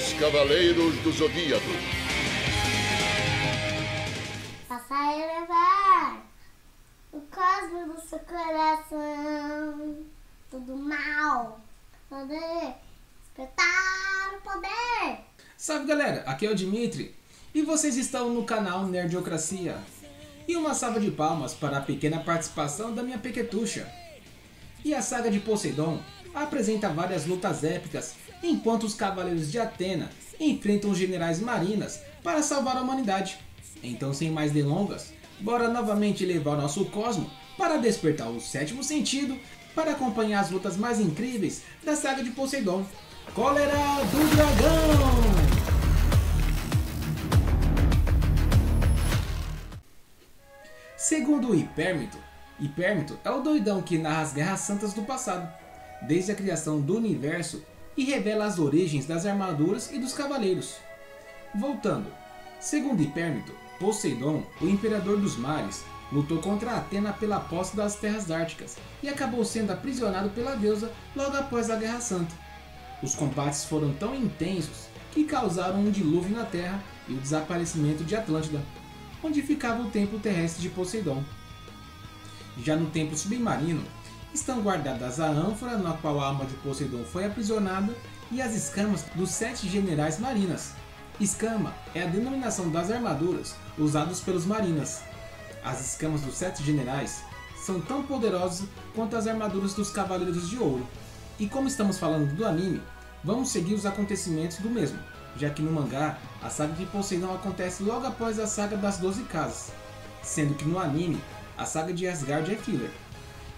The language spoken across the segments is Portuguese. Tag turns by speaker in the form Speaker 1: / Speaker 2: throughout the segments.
Speaker 1: Os Cavaleiros do Zodíaco.
Speaker 2: Faça elevar o cosmo do seu coração. Tudo mal. Poder. Despertar o poder.
Speaker 3: Salve galera, aqui é o Dimitri e vocês estão no canal Nerdiocracia. E uma salva de palmas para a pequena participação da minha pequetucha. E a saga de Poseidon apresenta várias lutas épicas enquanto os Cavaleiros de Atena enfrentam os generais marinas para salvar a humanidade. Então, sem mais delongas, bora novamente levar o nosso cosmo para despertar o sétimo sentido para acompanhar as lutas mais incríveis da saga de Poseidon. Cólera do Dragão! Segundo o Hipérmito é o doidão que narra as guerras santas do passado, desde a criação do universo, e revela as origens das armaduras e dos cavaleiros. Voltando, segundo Hipérmito, Poseidon, o imperador dos mares, lutou contra Atena pela posse das terras árticas e acabou sendo aprisionado pela deusa logo após a Guerra Santa. Os combates foram tão intensos que causaram um dilúvio na Terra e o desaparecimento de Atlântida, onde ficava o templo terrestre de Poseidon. Já no templo submarino, estão guardadas a ânfora na qual a alma de Poseidon foi aprisionada e as escamas dos 7 generais marinas. Escama é a denominação das armaduras usadas pelos marinas. As escamas dos 7 generais são tão poderosas quanto as armaduras dos Cavaleiros de Ouro. E como estamos falando do anime, vamos seguir os acontecimentos do mesmo, já que no mangá, a saga de Poseidon acontece logo após a saga das 12 casas, sendo que no anime, a saga de Asgard é filler.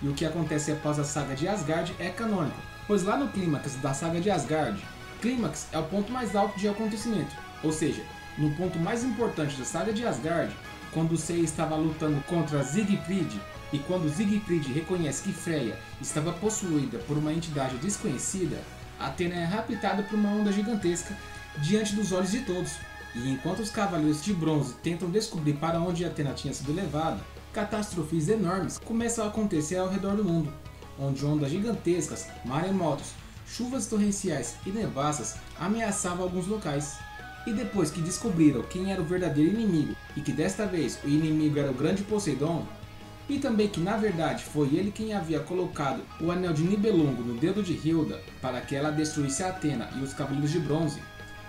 Speaker 3: E o que acontece após a saga de Asgard é canônico, pois lá no clímax da saga de Asgard, clímax é o ponto mais alto de acontecimento, ou seja, no ponto mais importante da saga de Asgard, quando Seiya estava lutando contra Siegfried, e quando Siegfried reconhece que Freya estava possuída por uma entidade desconhecida, Atena é raptada por uma onda gigantesca diante dos olhos de todos, e enquanto os Cavaleiros de Bronze tentam descobrir para onde Atena tinha sido levada, catástrofes enormes começam a acontecer ao redor do mundo, onde ondas gigantescas, maremotos, chuvas torrenciais e nevassas ameaçavam alguns locais. E depois que descobriram quem era o verdadeiro inimigo, e que desta vez o inimigo era o grande Poseidon, e também que na verdade foi ele quem havia colocado o anel de Nibelungo no dedo de Hilda para que ela destruísse Atena e os Cavaleiros de Bronze,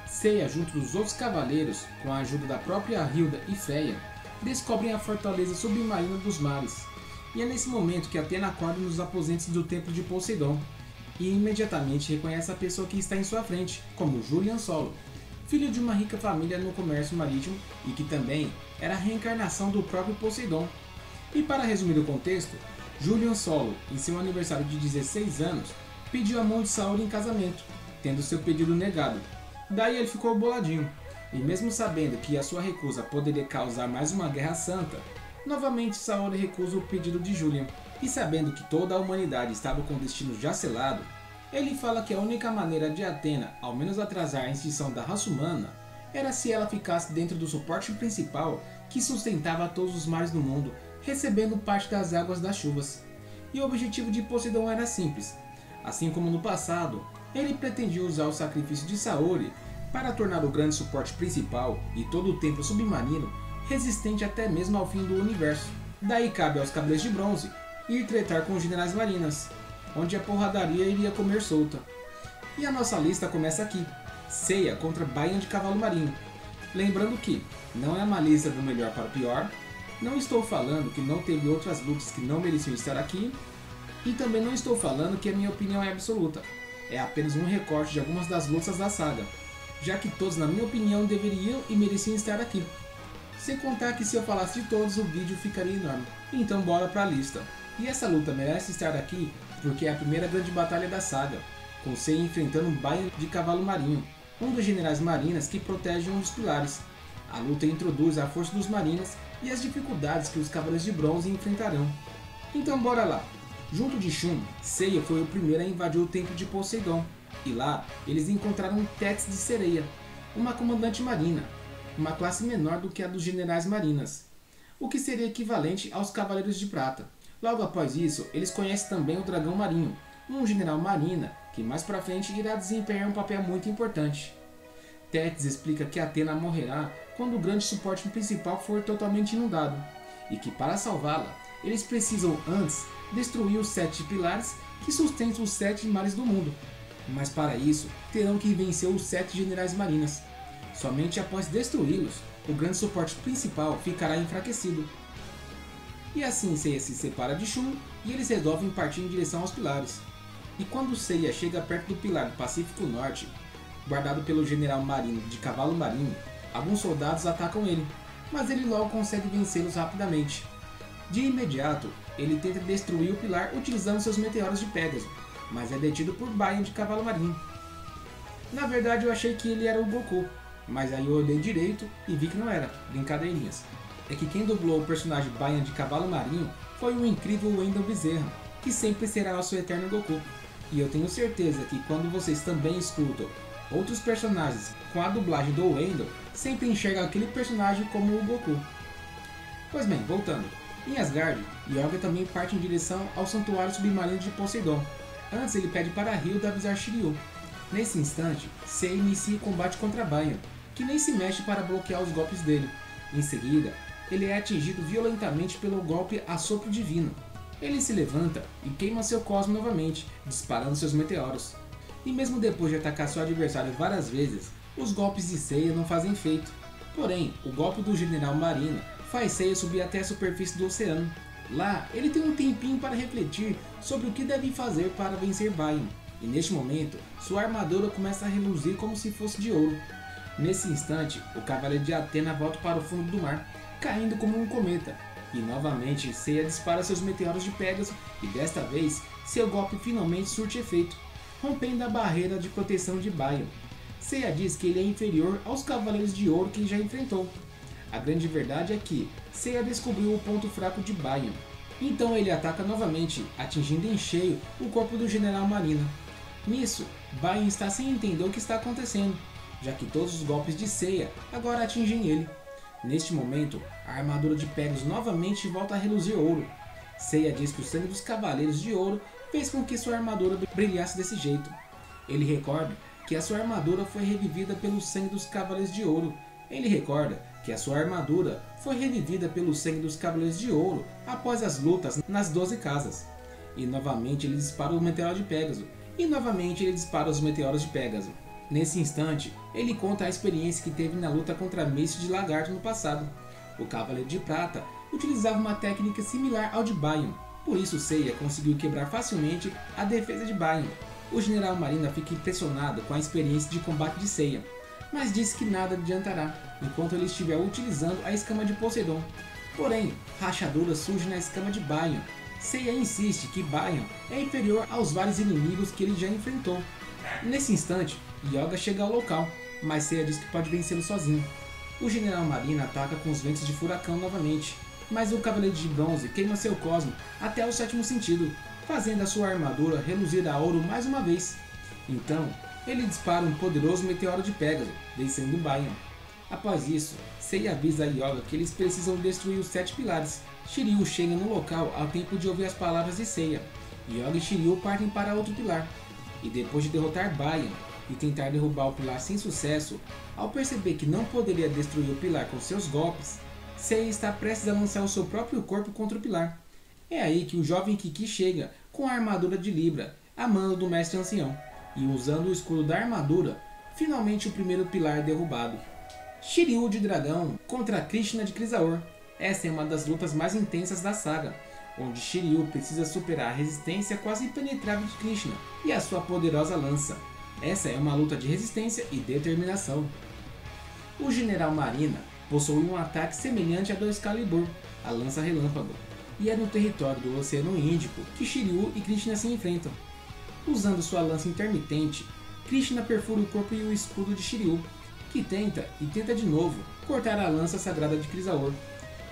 Speaker 3: Seiya, junto dos outros cavaleiros, com a ajuda da própria Hilda e Freya, descobrem a fortaleza submarina dos mares. E é nesse momento que Atena acorda nos aposentos do templo de Poseidon, e imediatamente reconhece a pessoa que está em sua frente, como Julian Solo, filho de uma rica família no comércio marítimo e que também era a reencarnação do próprio Poseidon. E para resumir o contexto, Julian Solo, em seu aniversário de 16 anos, pediu a mão de Saori em casamento, tendo seu pedido negado. Daí ele ficou boladinho, e mesmo sabendo que a sua recusa poderia causar mais uma guerra santa, novamente Saori recusa o pedido de Julian, e sabendo que toda a humanidade estava com o destino já selado, ele fala que a única maneira de Atena ao menos atrasar a extinção da raça humana era se ela ficasse dentro do suporte principal que sustentava todos os mares do mundo, recebendo parte das águas das chuvas. E o objetivo de Poseidon era simples. Assim como no passado, ele pretendia usar o sacrifício de Saori para tornar o grande suporte principal e todo o templo submarino resistente até mesmo ao fim do universo. Daí cabe aos Cavaleiros de Bronze ir tretar com os generais marinas, onde a porradaria iria comer solta. E a nossa lista começa aqui, Seiya contra Bayan de Cavalo Marinho. Lembrando que não é uma lista do melhor para o pior, não estou falando que não teve outras lutas que não mereciam estar aqui, e também não estou falando que a minha opinião é absoluta. É apenas um recorte de algumas das lutas da saga, já que todos, na minha opinião, deveriam e mereciam estar aqui. Sem contar que se eu falasse de todos, o vídeo ficaria enorme. Então bora pra lista. E essa luta merece estar aqui porque é a primeira grande batalha da saga, com Seiya enfrentando Bayan de Cavalo Marinho, um dos generais marinas que protege um dos pilares. A luta introduz a força dos marinas e as dificuldades que os Cavaleiros de Bronze enfrentarão. Então bora lá. Junto de Shun, Seiya foi o primeiro a invadir o templo de Poseidon, e lá eles encontraram Tétis de Sereia, uma comandante marina, uma classe menor do que a dos generais marinas, o que seria equivalente aos Cavaleiros de Prata. Logo após isso, eles conhecem também o Dragão Marinho, um general marina que mais pra frente irá desempenhar um papel muito importante. Tétis explica que Athena morrerá quando o grande suporte principal for totalmente inundado, e que para salvá-la, eles precisam antes destruir os 7 pilares que sustentam os 7 mares do mundo. Mas para isso, terão que vencer os 7 generais marinas. Somente após destruí-los, o grande suporte principal ficará enfraquecido. E assim Seiya se separa de Shun e eles resolvem partir em direção aos pilares. E quando Seiya chega perto do pilar do Pacífico Norte, guardado pelo general marino de cavalo marinho, alguns soldados atacam ele, mas ele logo consegue vencê-los rapidamente. De imediato, ele tenta destruir o pilar utilizando seus meteoros de Pégaso, mas é detido por Baian de cavalo marinho. Na verdade eu achei que ele era o Goku, mas aí eu olhei direito e vi que não era, brincadeirinhas. É que quem dublou o personagem Baian de cavalo marinho foi o incrível Wendell Bezerra, que sempre será nosso eterno Goku. E eu tenho certeza que quando vocês também escutam outros personagens com a dublagem do Wendell, sempre enxergam aquele personagem como o Goku. Pois bem, voltando. Em Asgard, Yoga também parte em direção ao santuário submarino de Poseidon. Antes ele pede para Hilda avisar Shiryu. Nesse instante, Seiya inicia o combate contra Baian, que nem se mexe para bloquear os golpes dele. Em seguida, ele é atingido violentamente pelo golpe Assopro Divino. Ele se levanta e queima seu cosmo novamente, disparando seus meteoros. E mesmo depois de atacar seu adversário várias vezes, os golpes de Seiya não fazem efeito. Porém, o golpe do General Marina faz Seiya subir até a superfície do oceano. Lá, ele tem um tempinho para refletir sobre o que deve fazer para vencer Baian. E neste momento, sua armadura começa a reluzir como se fosse de ouro. Nesse instante, o cavaleiro de Athena volta para o fundo do mar, caindo como um cometa. E novamente, Seiya dispara seus meteoros de Pégaso e desta vez, seu golpe finalmente surte efeito, rompendo a barreira de proteção de Baian. Seiya diz que ele é inferior aos cavaleiros de ouro que já enfrentou. A grande verdade é que Seiya descobriu o ponto fraco de Baian. Então ele ataca novamente, atingindo em cheio o corpo do general Marina. Nisso, Baian está sem entender o que está acontecendo, já que todos os golpes de Seiya agora atingem ele. Neste momento, a armadura de Pégaso novamente volta a reluzir ouro. Seiya diz que o sangue dos cavaleiros de ouro fez com que sua armadura brilhasse desse jeito. Ele recorda que a sua armadura foi revivida pelo sangue dos cavaleiros de ouro. Ele recorda que a sua armadura foi revivida pelo sangue dos cavaleiros de ouro após as lutas nas 12 casas. E novamente ele dispara o meteoro de Pégaso. E novamente ele dispara os meteoros de Pégaso. Nesse instante, ele conta a experiência que teve na luta contra Míssil de Lagarto no passado. O Cavaleiro de Prata utilizava uma técnica similar ao de Baian, por isso Seiya conseguiu quebrar facilmente a defesa de Baian. O General Marina fica impressionado com a experiência de combate de Seiya, mas disse que nada adiantará enquanto ele estiver utilizando a escama de Poseidon. Porém, rachaduras surgem na escama de Baian. Seiya insiste que Baian é inferior aos vários inimigos que ele já enfrentou. Nesse instante, Yoga chega ao local, mas Seiya diz que pode vencê-lo sozinho. O General Marina ataca com os ventos de furacão novamente, mas o Cavaleiro de Bronze queima seu cosmo até o 7º sentido, fazendo a sua armadura reluzir a ouro mais uma vez. Então, ele dispara um poderoso meteoro de Pégaso, vencendo Baian. Após isso, Seiya avisa a Yoga que eles precisam destruir os 7 pilares. Shiryu chega no local ao tempo de ouvir as palavras de Seiya. Yoga e Shiryu partem para outro pilar. E depois de derrotar Baian e tentar derrubar o pilar sem sucesso, ao perceber que não poderia destruir o pilar com seus golpes, Seiya está prestes a lançar o seu próprio corpo contra o pilar. É aí que o jovem Kiki chega com a armadura de Libra, a mando do mestre ancião, e usando o escudo da armadura, finalmente o primeiro pilar é derrubado. Shiryu de dragão contra Krishna de Crisaor. Essa é uma das lutas mais intensas da saga, onde Shiryu precisa superar a resistência quase impenetrável de Krishna e a sua poderosa lança. Essa é uma luta de resistência e determinação. O General Marina possui um ataque semelhante a do Excalibur, a lança relâmpago, e é no território do Oceano Índico que Shiryu e Krishna se enfrentam. Usando sua lança intermitente, Krishna perfura o corpo e o escudo de Shiryu, que tenta de novo cortar a lança sagrada de Crisaor.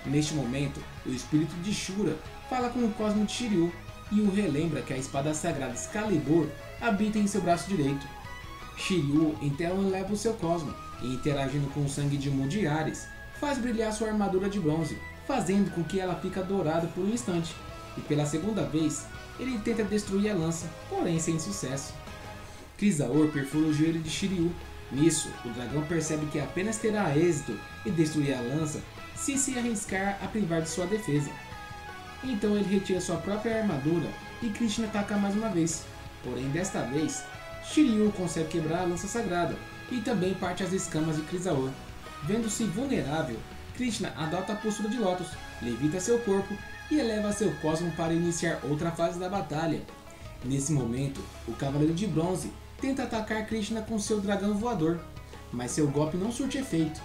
Speaker 3: Neste momento, o espírito de Shura fala com o cosmo de Shiryu e o relembra que a espada sagrada Excalibur habita em seu braço direito. Shiryu então eleva o seu cosmo e, interagindo com o sangue de Mu de Ares, faz brilhar sua armadura de bronze, fazendo com que ela fique dourada por um instante. E pela segunda vez, ele tenta destruir a lança, porém sem sucesso. Crisaor perfura o joelho de Shiryu Nisso, o dragão percebe que apenas terá êxito em destruir a lança se arriscar a privar de sua defesa. Então ele retira sua própria armadura e Krishna ataca mais uma vez. Porém, desta vez, Shiryu consegue quebrar a lança sagrada e também parte as escamas de Krisaor. Vendo-se vulnerável, Krishna adota a postura de Lotus, levita seu corpo e eleva seu cosmo para iniciar outra fase da batalha. Nesse momento, o Cavaleiro de Bronze tenta atacar Krishna com seu dragão voador, mas seu golpe não surte efeito.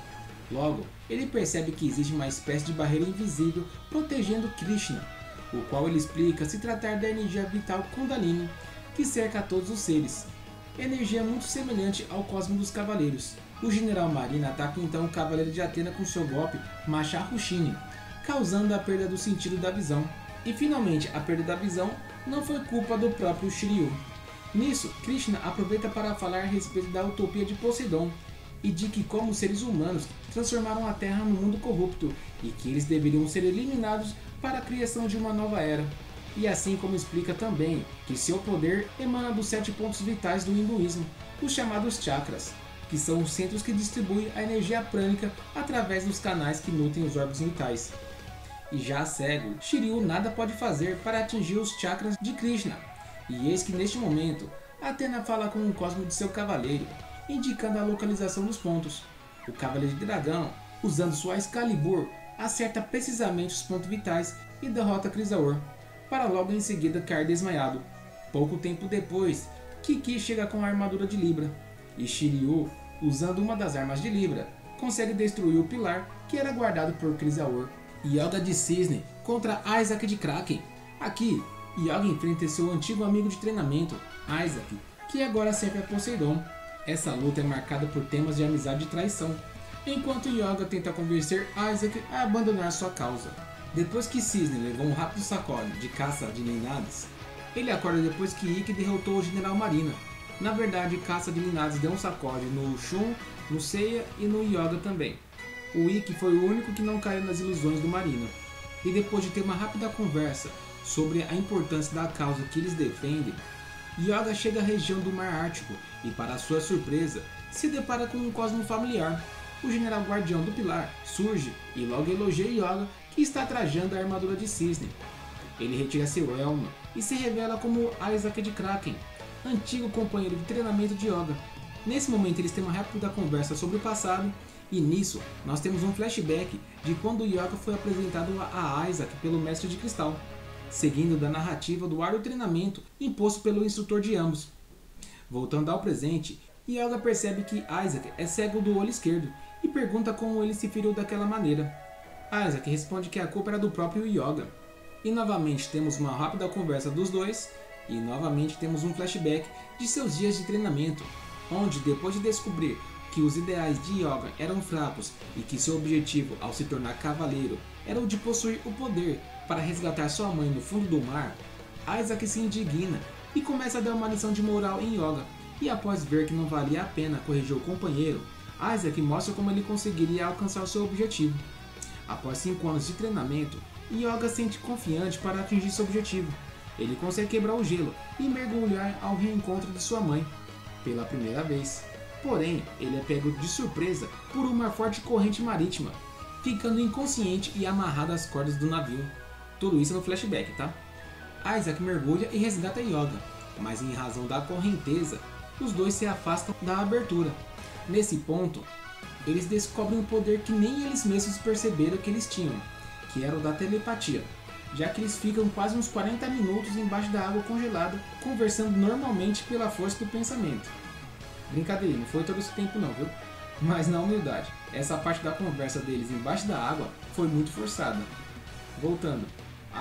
Speaker 3: Logo, ele percebe que existe uma espécie de barreira invisível protegendo Krishna, o qual ele explica se tratar da energia vital Kundalini, que cerca a todos os seres. Energia muito semelhante ao cosmo dos cavaleiros. O general Marina ataca então o Cavaleiro de Atena com seu golpe Macharushini, causando a perda do sentido da visão. E finalmente, a perda da visão não foi culpa do próprio Shiryu. Nisso, Krishna aproveita para falar a respeito da utopia de Poseidon e de que como seres humanos transformaram a Terra num mundo corrupto e que eles deveriam ser eliminados para a criação de uma nova era. E assim como explica também que seu poder emana dos 7 pontos vitais do hinduísmo, os chamados chakras, que são os centros que distribuem a energia prânica através dos canais que nutrem os órgãos vitais. E já cego, Shiryu nada pode fazer para atingir os chakras de Krishna. E eis que neste momento, Atena fala com o cosmo de seu cavaleiro, indicando a localização dos pontos. O Cavaleiro de Dragão, usando sua Excalibur, acerta precisamente os pontos vitais e derrota Krisaor, para logo em seguida cair desmaiado. Pouco tempo depois, Kiki chega com a armadura de Libra, e Shiryu, usando uma das armas de Libra, consegue destruir o pilar que era guardado por Krisaor. Yoga de Cisne contra Isaac de Kraken. Aqui, Yoga enfrenta seu antigo amigo de treinamento, Isaac, que agora serve a Poseidon. Essa luta é marcada por temas de amizade e traição, enquanto Yoga tenta convencer Isaac a abandonar sua causa. Depois que Cisne levou um rápido sacode de caça de linadas, ele acorda depois que Ikki derrotou o general Marina. Na verdade, caça de linadas deu um sacode no Shun, no Seiya e no Yoga também. O Ikki foi o único que não caiu nas ilusões do Marina. E depois de ter uma rápida conversa sobre a importância da causa que eles defendem, Yoga chega à região do Mar Ártico e, para sua surpresa, se depara com um cosmo familiar. O general guardião do pilar surge e logo elogia Yoga, que está trajando a armadura de cisne. Ele retira seu elmo e se revela como Isaac de Kraken, antigo companheiro de treinamento de Yoga. Nesse momento eles têm uma rápida conversa sobre o passado e nisso nós temos um flashback de quando Yoga foi apresentado a Isaac pelo Mestre de Cristal, seguindo da narrativa do árduo treinamento imposto pelo instrutor de ambos. Voltando ao presente, Yoga percebe que Isaac é cego do olho esquerdo e pergunta como ele se feriu daquela maneira. Isaac responde que a culpa era do próprio Yoga. E novamente temos uma rápida conversa dos dois e novamente temos um flashback de seus dias de treinamento, onde depois de descobrir que os ideais de Yoga eram fracos e que seu objetivo ao se tornar cavaleiro era o de possuir o poder para resgatar sua mãe no fundo do mar, Isaac se indigna e começa a dar uma lição de moral em Yoga, e após ver que não valia a pena corrigir o companheiro, Isaac mostra como ele conseguiria alcançar seu objetivo. Após 5 anos de treinamento, Yoga se sente confiante para atingir seu objetivo. Ele consegue quebrar o gelo e mergulhar ao reencontro de sua mãe, pela primeira vez. Porém, ele é pego de surpresa por uma forte corrente marítima, ficando inconsciente e amarrado às cordas do navio. Tudo isso no flashback, tá? Isaac mergulha e resgata Yoga, mas em razão da correnteza, os dois se afastam da abertura. Nesse ponto, eles descobrem um poder que nem eles mesmos perceberam que eles tinham, que era o da telepatia, já que eles ficam quase uns 40 minutos embaixo da água congelada, conversando normalmente pela força do pensamento. Brincadeira, não foi todo esse tempo não, viu? Mas na humildade, essa parte da conversa deles embaixo da água foi muito forçada. Voltando,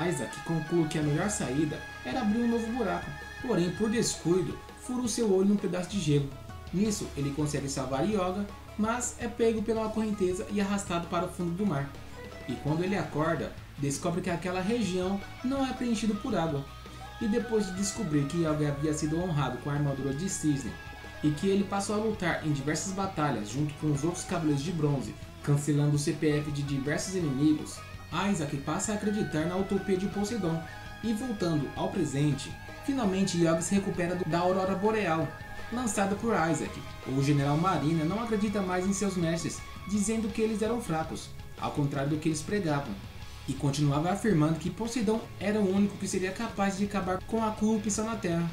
Speaker 3: Isaac conclui que a melhor saída era abrir um novo buraco, porém por descuido, fura o seu olho num pedaço de gelo. Nisso, ele consegue salvar Yoga, mas é pego pela correnteza e arrastado para o fundo do mar. E quando ele acorda, descobre que aquela região não é preenchida por água. E depois de descobrir que Yoga havia sido honrado com a armadura de cisne, e que ele passou a lutar em diversas batalhas junto com os outros Cavaleiros de Bronze, cancelando o CPF de diversos inimigos, Isaac passa a acreditar na utopia de Poseidon. E voltando ao presente, finalmente Yoga se recupera da aurora boreal, lançada por Isaac. O general Marina não acredita mais em seus mestres, dizendo que eles eram fracos, ao contrário do que eles pregavam, e continuava afirmando que Poseidon era o único que seria capaz de acabar com a corrupção na Terra.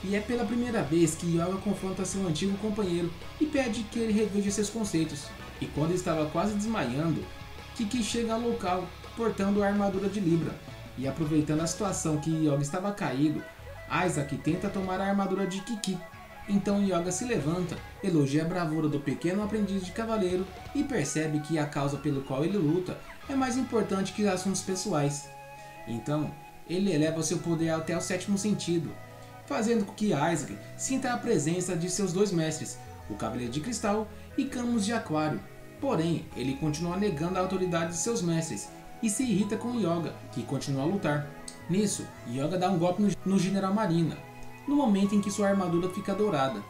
Speaker 3: E é pela primeira vez que Yoga confronta seu antigo companheiro e pede que ele reveja seus conceitos. E quando estava quase desmaiando, Kiki chega ao local, portando a armadura de Libra. E aproveitando a situação que Yoga estava caído, Isaac tenta tomar a armadura de Kiki. Então Yoga se levanta, elogia a bravura do pequeno aprendiz de cavaleiro e percebe que a causa pelo qual ele luta é mais importante que assuntos pessoais. Então, ele eleva seu poder até o sétimo sentido, fazendo com que Isaac sinta a presença de seus dois mestres, o Cavaleiro de Cristal e Camus de Aquário. Porém, ele continua negando a autoridade de seus mestres e se irrita com Yoga, que continua a lutar. Nisso, Yoga dá um golpe no General Marina, no momento em que sua armadura fica dourada.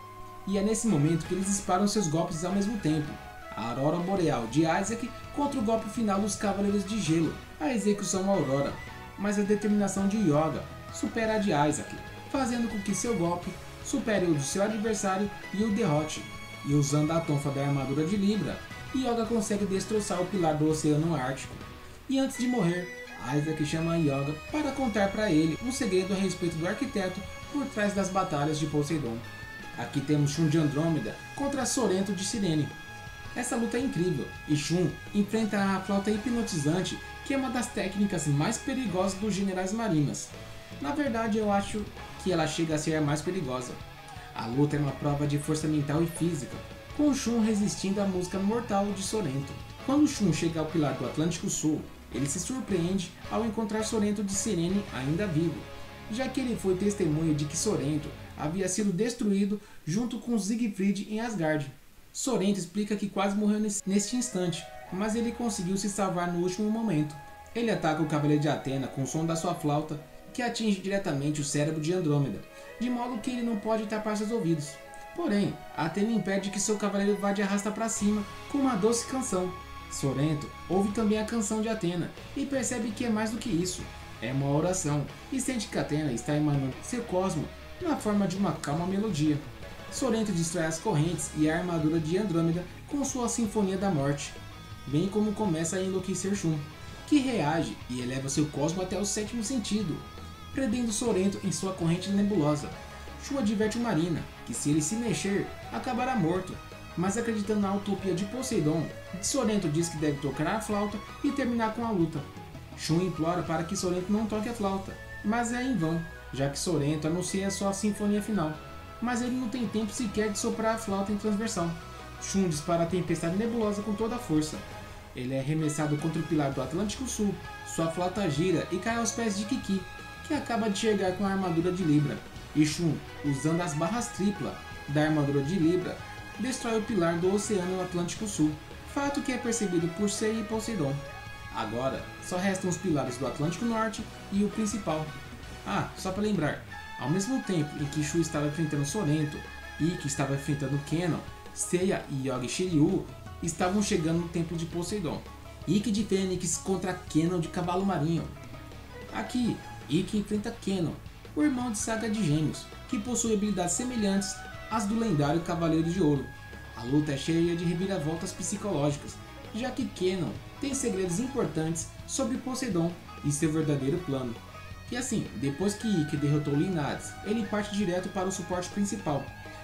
Speaker 3: E é nesse momento que eles disparam seus golpes ao mesmo tempo. A Aurora Boreal de Isaac contra o golpe final dos Cavaleiros de Gelo, a execução Aurora. Mas a determinação de Yoga supera a de Isaac, fazendo com que seu golpe supere o do seu adversário e o derrote. E usando a tonfa da armadura de Libra, Yoga consegue destroçar o pilar do Oceano Ártico. E antes de morrer, Isaac chama Yoga para contar para ele um segredo a respeito do arquiteto por trás das batalhas de Poseidon. Aqui temos Shun de Andrômeda contra Sorento de Cirene. Essa luta é incrível, e Shun enfrenta a flauta hipnotizante, que é uma das técnicas mais perigosas dos generais marinas. Na verdade, eu acho que ela chega a ser a mais perigosa. A luta é uma prova de força mental e física, com Shun resistindo à música mortal de Sorento. Quando Shun chega ao pilar do Atlântico Sul, ele se surpreende ao encontrar Sorento de Cirene ainda vivo, já que ele foi testemunha de que Sorento havia sido destruído junto com Siegfried em Asgard. Sorento explica que quase morreu neste instante, mas ele conseguiu se salvar no último momento. Ele ataca o Cavaleiro de Atena com o som da sua flauta, que atinge diretamente o cérebro de Andrômeda, de modo que ele não pode tapar seus ouvidos. Porém, Atena impede que seu cavaleiro vá de arrasta para cima com uma doce canção. Sorento ouve também a canção de Atena e percebe que é mais do que isso. É uma oração e sente que Atena está emanando seu cosmo na forma de uma calma melodia. Sorento destrói as correntes e a armadura de Andrômeda com sua Sinfonia da Morte, bem como começa a enlouquecer Shun, que reage e eleva seu cosmo até o sétimo sentido, prendendo Sorento em sua corrente nebulosa. Shun adverte o Marina, que se ele se mexer, acabará morto, mas acreditando na utopia de Poseidon, Sorento diz que deve tocar a flauta e terminar com a luta. Shun implora para que Sorento não toque a flauta, mas é em vão, já que Sorento anuncia sua sinfonia final, mas ele não tem tempo sequer de soprar a flauta em transversal. Shun dispara a tempestade nebulosa com toda a força. Ele é arremessado contra o pilar do Atlântico Sul, sua flauta gira e cai aos pés de Kiki, que acaba de chegar com a armadura de Libra. E Shun, usando as barras tripla da armadura de Libra, destrói o pilar do Oceano Atlântico Sul, fato que é percebido por Sei e Poseidon. Agora, só restam os pilares do Atlântico Norte e o principal. Ah, só para lembrar, ao mesmo tempo em que Shun estava enfrentando Sorento e que estava enfrentando Kenon, Seiya e Yoga e Shiryu estavam chegando no templo de Poseidon. Ikki de Fênix contra Kenon de Cavalo Marinho. Aqui, Ikki enfrenta Kenon, o irmão de Saga de Gêmeos, que possui habilidades semelhantes às do lendário Cavaleiro de Ouro. A luta é cheia de reviravoltas psicológicas, já que Kenon tem segredos importantes sobre Poseidon e seu verdadeiro plano. E assim, depois que Ikki derrotou Linhades, ele parte direto para o suporte principal,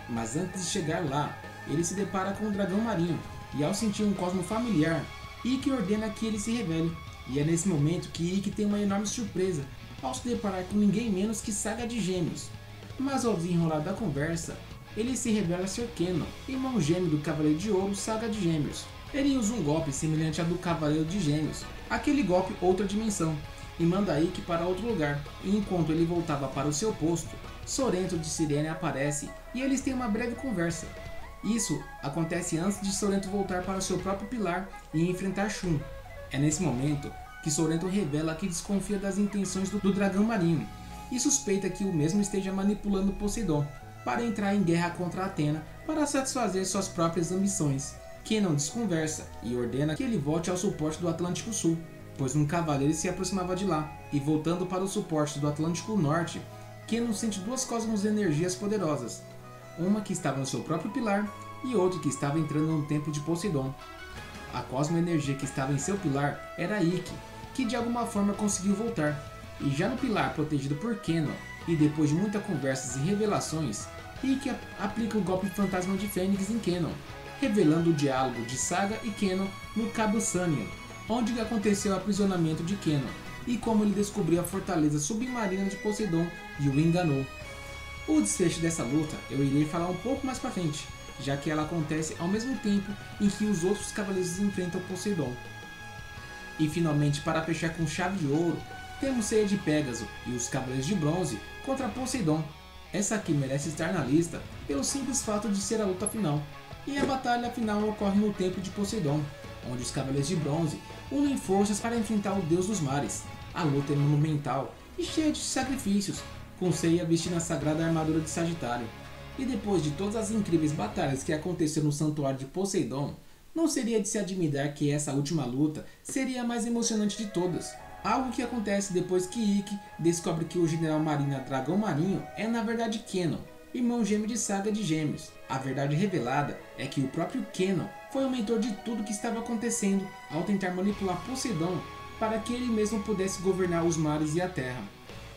Speaker 3: mas antes de chegar lá, ele se depara com o dragão marinho, e ao sentir um cosmo familiar, Ikki ordena que ele se revele, e é nesse momento que Ikki tem uma enorme surpresa, ao se deparar com ninguém menos que Saga de Gêmeos. Mas ao desenrolar da conversa, ele se revela ser Kenon, irmão gêmeo do Cavaleiro de Ouro Saga de Gêmeos. Ele usa um golpe semelhante ao do Cavaleiro de Gêmeos, aquele golpe outra dimensão, e manda Ikki para outro lugar, e enquanto ele voltava para o seu posto, Sorento de Cirene aparece e eles têm uma breve conversa. Isso acontece antes de Sorento voltar para o seu próprio pilar e enfrentar Shun. É nesse momento que Sorento revela que desconfia das intenções do dragão marinho e suspeita que o mesmo esteja manipulando Poseidon para entrar em guerra contra Atena para satisfazer suas próprias ambições. Kenon desconversa e ordena que ele volte ao suporte do Atlântico Sul, pois um cavaleiro se aproximava de lá, e voltando para o suporte do Atlântico Norte, Kenon sente duas cosmos de energias poderosas. uma que estava no seu próprio pilar e outra que estava entrando no templo de Poseidon. A cosmoenergia que estava em seu pilar era Ikki, que de alguma forma conseguiu voltar, e já no pilar protegido por Kenon, e depois de muitas conversas e revelações, Ikki aplica o golpe fantasma de Fênix em Kenon, revelando o diálogo de Saga e Kenon no Cabo Sanion, onde aconteceu o aprisionamento de Kenon, e como ele descobriu a fortaleza submarina de Poseidon e o enganou. O desfecho dessa luta eu irei falar um pouco mais pra frente, já que ela acontece ao mesmo tempo em que os outros cavaleiros enfrentam Poseidon. E finalmente, para fechar com chave de ouro, temos Ceia de Pégaso e os Cavaleiros de Bronze contra Poseidon. Essa aqui merece estar na lista pelo simples fato de ser a luta final. E a batalha final ocorre no templo de Poseidon, onde os Cavaleiros de Bronze unem forças para enfrentar o Deus dos Mares. A luta é monumental e cheia de sacrifícios, com Ceia vestindo a sagrada armadura de Sagitário. E depois de todas as incríveis batalhas que aconteceram no santuário de Poseidon, não seria de se admirar que essa última luta seria a mais emocionante de todas. Algo que acontece depois que Ikki descobre que o general Marina Dragão Marinho é na verdade Kenon, irmão gêmeo de Saga de Gêmeos. A verdade revelada é que o próprio Kenon foi o mentor de tudo que estava acontecendo ao tentar manipular Poseidon para que ele mesmo pudesse governar os mares e a terra.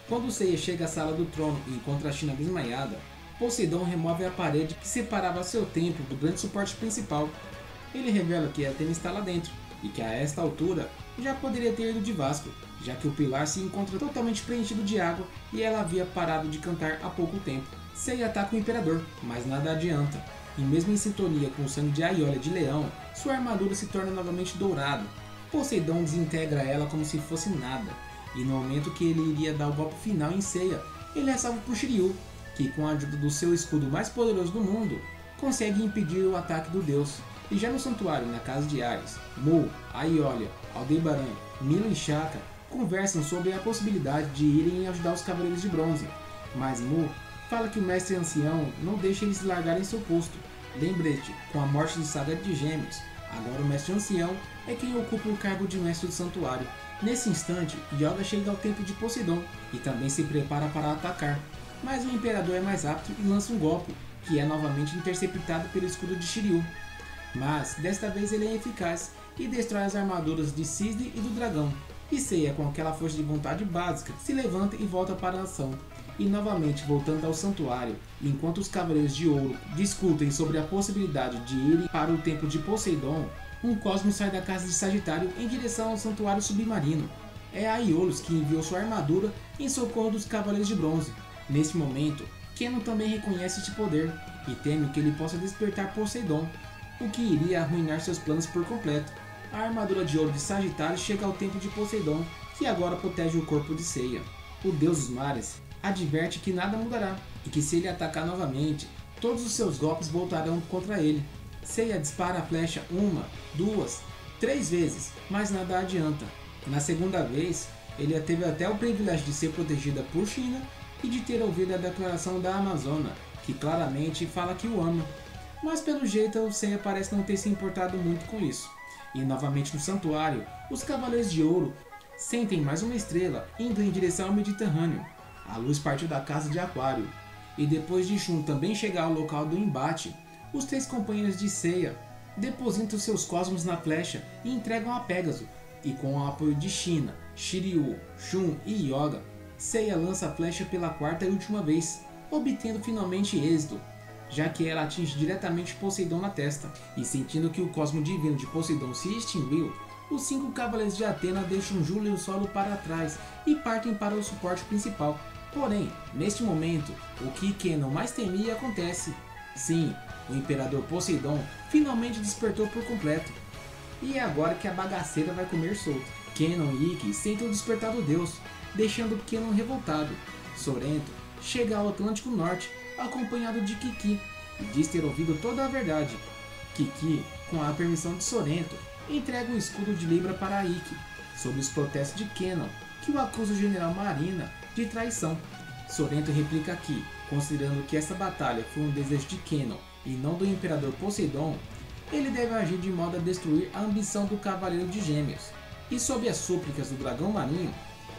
Speaker 3: Quando Seiya chega à sala do trono e encontra a China desmaiada, Poseidon remove a parede que separava seu templo do grande suporte principal. Ele revela que Athena está lá dentro e que a esta altura já poderia ter ido de Vasco, já que o pilar se encontra totalmente preenchido de água e ela havia parado de cantar há pouco tempo. Seiya ataca o Imperador, mas nada adianta, e mesmo em sintonia com o sangue de Aiolia de Leão, sua armadura se torna novamente dourada. Poseidon desintegra ela como se fosse nada, e no momento que ele iria dar o golpe final em Seiya, ele é salvo por Shiryu, que com a ajuda do seu escudo mais poderoso do mundo, consegue impedir o ataque do deus. E já no santuário, na casa de Ares, Mu, Aiolia, Aldebaran, Milo e Shaka conversam sobre a possibilidade de irem ajudar os Cavaleiros de Bronze, mas Mu fala que o mestre ancião não deixa eles largarem seu posto. Lembre-te, com a morte de Saga de Gêmeos, agora o mestre ancião é quem ocupa o cargo de mestre do santuário. Nesse instante, Yoga chega ao templo de Poseidon e também se prepara para atacar, mas o Imperador é mais apto e lança um golpe, que é novamente interceptado pelo escudo de Shiryu. Mas desta vez ele é eficaz e destrói as armaduras de Cisne e do dragão. E Seiya, com aquela força de vontade básica, se levanta e volta para a ação. E novamente voltando ao santuário, enquanto os Cavaleiros de Ouro discutem sobre a possibilidade de irem para o templo de Poseidon, um Cosmo sai da casa de Sagitário em direção ao santuário submarino. É Aiolos que enviou sua armadura em socorro dos Cavaleiros de Bronze. Nesse momento, Kenon também reconhece este poder e teme que ele possa despertar Poseidon, o que iria arruinar seus planos por completo. A armadura de ouro de Sagitário chega ao templo de Poseidon, que agora protege o corpo de Seiya. O deus dos mares adverte que nada mudará e que se ele atacar novamente, todos os seus golpes voltarão contra ele. Seiya dispara a flecha 1, 2, 3 vezes, mas nada adianta. Na segunda vez, ele teve até o privilégio de ser protegida por China e de ter ouvido a declaração da Amazona, que claramente fala que o ama. Mas pelo jeito o Seiya parece não ter se importado muito com isso. E novamente no santuário, os Cavaleiros de Ouro sentem mais uma estrela indo em direção ao Mediterrâneo. A luz partiu da casa de Aquário. E depois de Shun também chegar ao local do embate, os 3 companheiros de Seiya depositam seus cosmos na flecha e entregam a Pégaso. E com o apoio de China, Shiryu, Shun e Yoga, Seiya lança a flecha pela 4ª e última vez, obtendo finalmente êxito, já que ela atinge diretamente Poseidon na testa. E sentindo que o cosmo divino de Poseidon se extinguiu, os 5 Cavaleiros de Athena deixam Júlia e o Solo para trás e partem para o suporte principal. Porém, neste momento, o que Kenon mais temia acontece. Sim, o Imperador Poseidon finalmente despertou por completo. E é agora que a bagaceira vai comer solto. Kenon e Ikki sentem o despertar do deus, deixando Kenon revoltado. Sorento chega ao Atlântico Norte, acompanhado de Kiki, e diz ter ouvido toda a verdade. Kiki, com a permissão de Sorento, entrega o escudo de Libra para Ikki, sob os protestos de Kenon, que o acusa o general Marina de traição. Sorento replica que, considerando que essa batalha foi um desejo de Kenon e não do Imperador Poseidon, ele deve agir de modo a destruir a ambição do Cavaleiro de Gêmeos. E sob as súplicas do Dragão Marinho,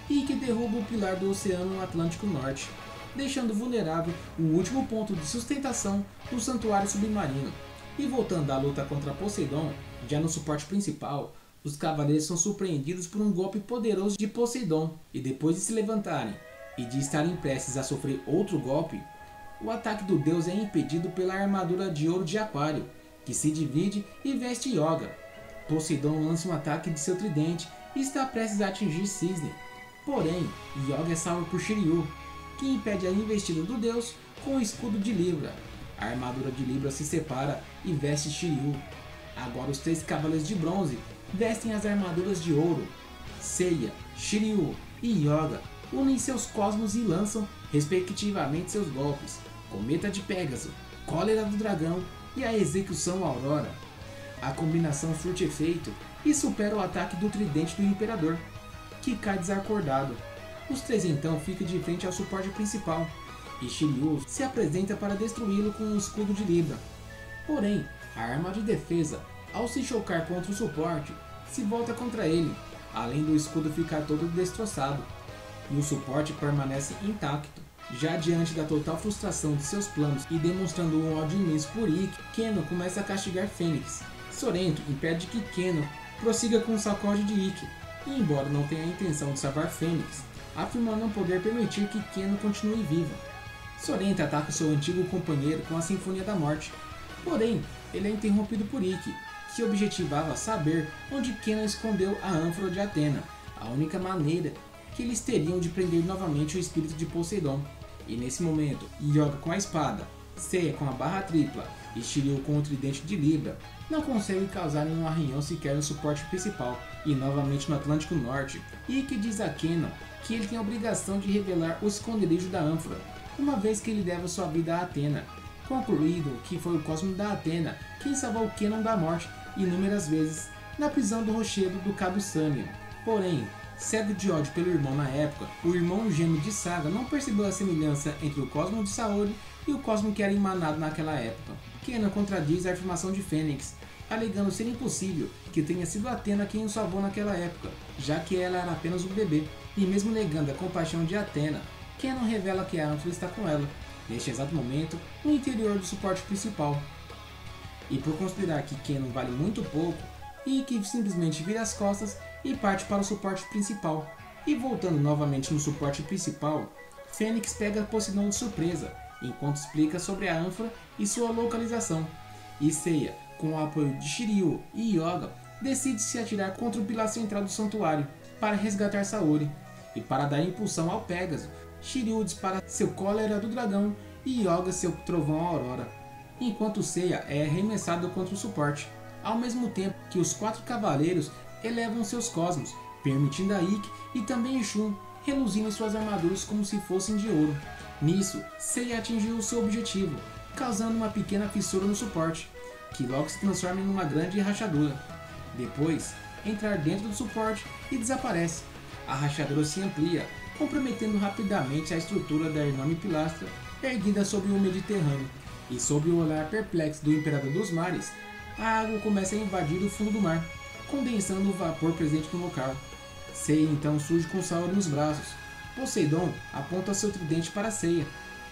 Speaker 3: Ikki derruba o pilar do Oceano Atlântico Norte. deixando vulnerável o último ponto de sustentação do santuário submarino. E voltando à luta contra Poseidon, já no suporte principal, os cavaleiros são surpreendidos por um golpe poderoso de Poseidon, e depois de se levantarem e de estarem prestes a sofrer outro golpe, o ataque do deus é impedido pela armadura de ouro de Aquário, que se divide e veste Yoga. Poseidon lança um ataque de seu tridente e está prestes a atingir Cisne. Porém, Yoga é salvo por Shiryu, que impede a investida do deus com o escudo de Libra. A armadura de Libra se separa e veste Shiryu. Agora os 3 cavaleiros de bronze vestem as armaduras de ouro. Seiya, Shiryu e Yoga unem seus cosmos e lançam, respectivamente, seus golpes: Cometa de Pégaso, Cólera do Dragão e a Execução Aurora. A combinação surte efeito e supera o ataque do tridente do Imperador, que cai desacordado. Os 3 então ficam de frente ao suporte principal, e Shiryu se apresenta para destruí-lo com um escudo de Libra. Porém, a arma de defesa, ao se chocar contra o suporte, se volta contra ele, além do escudo ficar todo destroçado, e o suporte permanece intacto. Já diante da total frustração de seus planos e demonstrando um ódio imenso por Ikki, Keno começa a castigar Fênix. Sorento impede que Keno prossiga com o sacode de Ikki, e embora não tenha a intenção de salvar Fênix, afirma não poder permitir que Keno continue vivo. Sorento ataca seu antigo companheiro com a Sinfonia da Morte, porém ele é interrompido por Ikki, que objetivava saber onde Keno escondeu a ânfora de Atena, a única maneira que eles teriam de prender novamente o espírito de Poseidon. E nesse momento, Yoga com a espada, Seiya com a barra tripla e Shiryu com o tridente de Libra não conseguem causar nenhum arranhão sequer no suporte principal. E novamente no Atlântico Norte, Ikki diz a Keno que ele tem a obrigação de revelar o esconderijo da ânfora, uma vez que ele deve sua vida a Atena, concluído que foi o Cosmo da Atena quem salvou Kenon da morte inúmeras vezes na prisão do rochedo do Cabo Samion. Porém, cego de ódio pelo irmão na época, o irmão gêmeo de Saga não percebeu a semelhança entre o Cosmo de Saori e o Cosmo que era emanado naquela época. Kenon contradiz a afirmação de Fênix, alegando ser impossível que tenha sido Atena quem o salvou naquela época, já que ela era apenas um bebê. E mesmo negando a compaixão de Atena, Kenon revela que a ânfora está com ela, neste exato momento, no interior do suporte principal. E por considerar que Kenon vale muito pouco, Ikki simplesmente vira as costas e parte para o suporte principal. E voltando novamente no suporte principal, Fênix pega Poseidon de surpresa, enquanto explica sobre a ânfora e sua localização. E Seiya, com o apoio de Shiryu e Yoga, decide se atirar contra o pilar central do santuário para resgatar Saori. E para dar impulsão ao Pégaso, Shiryu dispara seu Cólera do Dragão e Yoga seu Trovão Aurora, enquanto Seiya é arremessado contra o suporte, ao mesmo tempo que os 4 cavaleiros elevam seus cosmos, permitindo a Ikki e também Shun reluzirem suas armaduras como se fossem de ouro. Nisso, Seiya atingiu o seu objetivo, causando uma pequena fissura no suporte, que logo se transforma em uma grande rachadura. Depois, entra dentro do suporte e desaparece. A rachadura se amplia, comprometendo rapidamente a estrutura da enorme pilastra erguida sobre o Mediterrâneo, e sob o olhar perplexo do Imperador dos Mares, a água começa a invadir o fundo do mar, condensando o vapor presente no local. Seiya então surge com Saori nos braços. Poseidon aponta seu tridente para Seiya.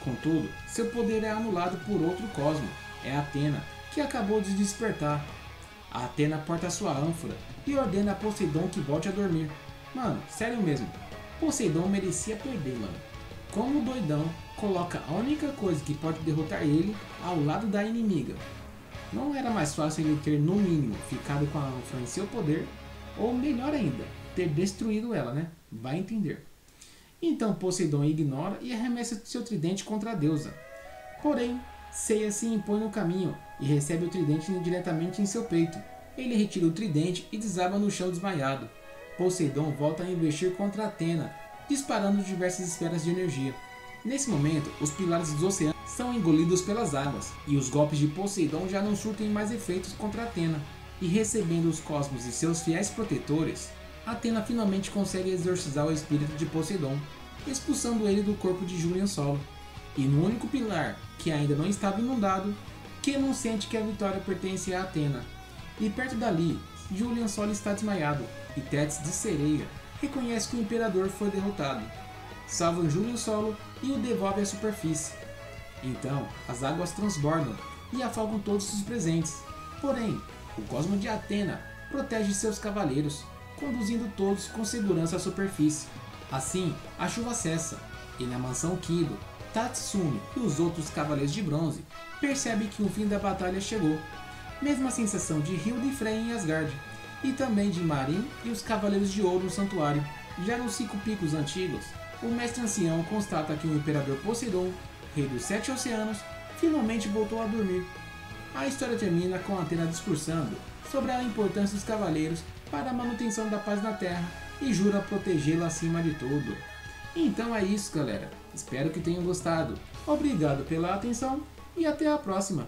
Speaker 3: Contudo, seu poder é anulado por outro Cosmo, é Atena, que acabou de despertar. A Atena porta sua ânfora e ordena a Poseidon que volte a dormir. Mano, sério mesmo, Poseidon merecia perder, mano. Como o doidão coloca a única coisa que pode derrotar ele ao lado da inimiga. Não era mais fácil ele ter, no mínimo, ficado com a ânfora em seu poder, ou melhor ainda, ter destruído ela, né? Vai entender. Então Poseidon ignora e arremessa seu tridente contra a deusa. Porém, Seiya se impõe no caminho e recebe o tridente diretamente em seu peito. Ele retira o tridente e desaba no chão desmaiado. Poseidon volta a investir contra Atena, disparando diversas esferas de energia. Nesse momento, os pilares dos oceanos são engolidos pelas águas, e os golpes de Poseidon já não surtem mais efeitos contra Atena. E recebendo os cosmos e seus fiéis protetores, Atena finalmente consegue exorcizar o espírito de Poseidon, expulsando ele do corpo de Julian Solo. E no único pilar que ainda não estava inundado, Kenon sente que a vitória pertence a Atena. E perto dali, Julian Solo está desmaiado, e Tétis de Sereia reconhece que o Imperador foi derrotado. salvam Júlio Solo e o devolve à superfície. Então, as águas transbordam e afogam todos os presentes. Porém, o Cosmo de Athena protege seus cavaleiros, conduzindo todos com segurança à superfície. Assim, a chuva cessa, e na mansão Kido, Tatsumi e os outros Cavaleiros de Bronze percebem que o fim da batalha chegou. Mesma sensação de Hilda e Frey em Asgard, e também de Marin e os Cavaleiros de Ouro no Santuário. Já nos 5 Picos antigos, o Mestre Ancião constata que o Imperador Poseidon, Rei dos 7 Oceanos, finalmente voltou a dormir. A história termina com Athena discursando sobre a importância dos Cavaleiros para a manutenção da paz na Terra e jura protegê-la acima de tudo. Então é isso, galera. Espero que tenham gostado. Obrigado pela atenção e até a próxima.